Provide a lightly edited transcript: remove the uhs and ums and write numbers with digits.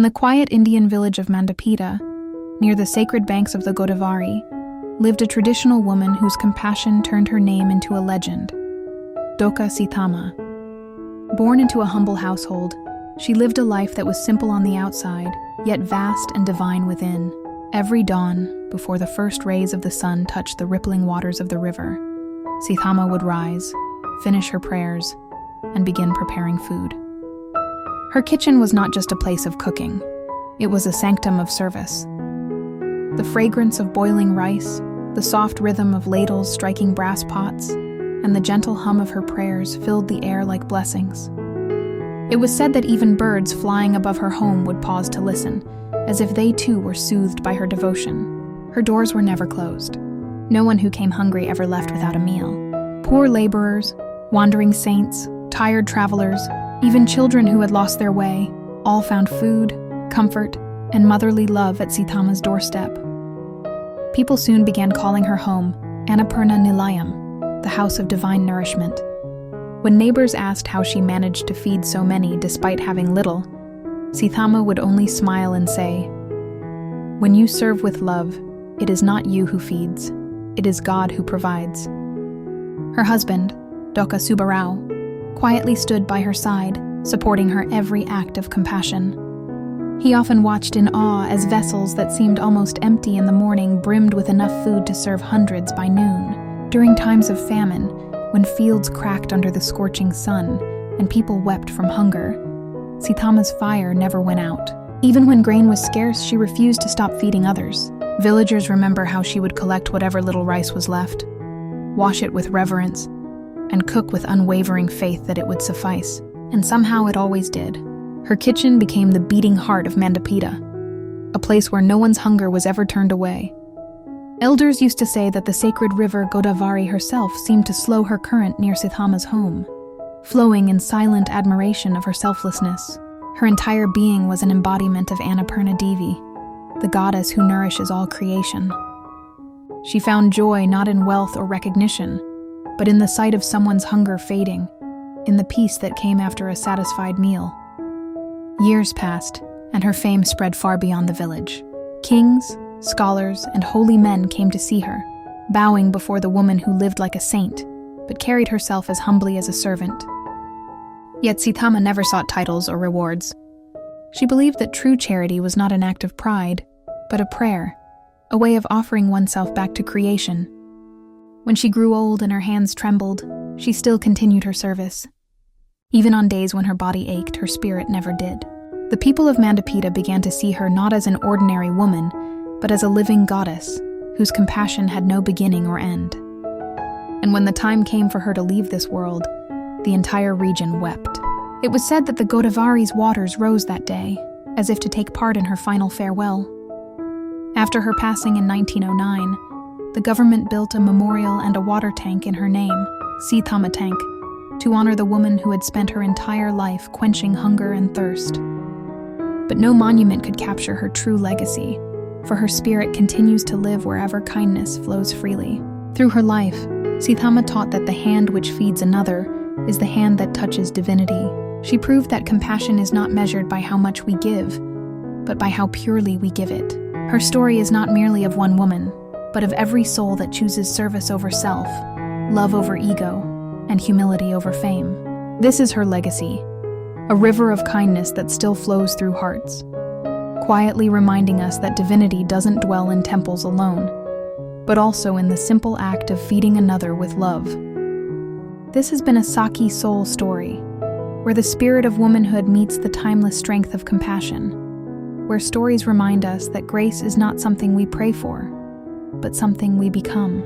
the quiet Indian village of Mandapeta, near the sacred banks of the Godavari, lived a traditional woman whose compassion turned her name into a legend, Dokka Seethamma. Born into a humble household, she lived a life that was simple on the outside, yet vast and divine within. Every dawn, before the first rays of the sun touched the rippling waters of the river, Seethamma would rise, finish her prayers, and begin preparing food. Her kitchen was not just a place of cooking, it was a sanctum of service. The fragrance of boiling rice, the soft rhythm of ladles striking brass pots, and the gentle hum of her prayers filled the air like blessings. It was said that even birds flying above her home would pause to listen, as if they too were soothed by her devotion. Her doors were never closed. No one who came hungry ever left without a meal. Poor laborers, wandering saints, tired travelers, even children who had lost their way, all found food, comfort, and motherly love at Seethamma's doorstep. People soon began calling her home Annapurna Nilayam, the house of divine nourishment. When neighbors asked how she managed to feed so many despite having little, Seethamma would only smile and say, "When you serve with love, it is not you who feeds, it is God who provides." Her husband, Dokka Seethamma, quietly stood by her side, supporting her every act of compassion. He often watched in awe as vessels that seemed almost empty in the morning brimmed with enough food to serve hundreds by noon. During times of famine, when fields cracked under the scorching sun and people wept from hunger, Seethamma's fire never went out. Even when grain was scarce, she refused to stop feeding others. Villagers remember how she would collect whatever little rice was left, wash it with reverence, and cook with unwavering faith that it would suffice. And somehow it always did. Her kitchen became the beating heart of Mandapeta, a place where no one's hunger was ever turned away. Elders used to say that the sacred river Godavari herself seemed to slow her current near Seethamma's home, flowing in silent admiration of her selflessness. Her entire being was an embodiment of Annapurna Devi, the goddess who nourishes all creation. She found joy not in wealth or recognition, but in the sight of someone's hunger fading, in the peace that came after a satisfied meal. Years passed, and her fame spread far beyond the village. Kings, scholars, and holy men came to see her, bowing before the woman who lived like a saint, but carried herself as humbly as a servant. Yet Seethamma never sought titles or rewards. She believed that true charity was not an act of pride, but a prayer, a way of offering oneself back to creation. When she grew old and her hands trembled, she still continued her service. Even on days when her body ached, her spirit never did. The people of Mandapeta began to see her not as an ordinary woman, but as a living goddess, whose compassion had no beginning or end. And when the time came for her to leave this world, the entire region wept. It was said that the Godavari's waters rose that day, as if to take part in her final farewell. After her passing in 1909, the government built a memorial and a water tank in her name, Seethamma Tank, to honor the woman who had spent her entire life quenching hunger and thirst. But no monument could capture her true legacy, for her spirit continues to live wherever kindness flows freely. Through her life, Seethamma taught that the hand which feeds another is the hand that touches divinity. She proved that compassion is not measured by how much we give, but by how purely we give it. Her story is not merely of one woman, but of every soul that chooses service over self, love over ego, and humility over fame. This is her legacy, a river of kindness that still flows through hearts, quietly reminding us that divinity doesn't dwell in temples alone, but also in the simple act of feeding another with love. This has been a Sakhi Soul Story, where the spirit of womanhood meets the timeless strength of compassion, where stories remind us that grace is not something we pray for, but something we become.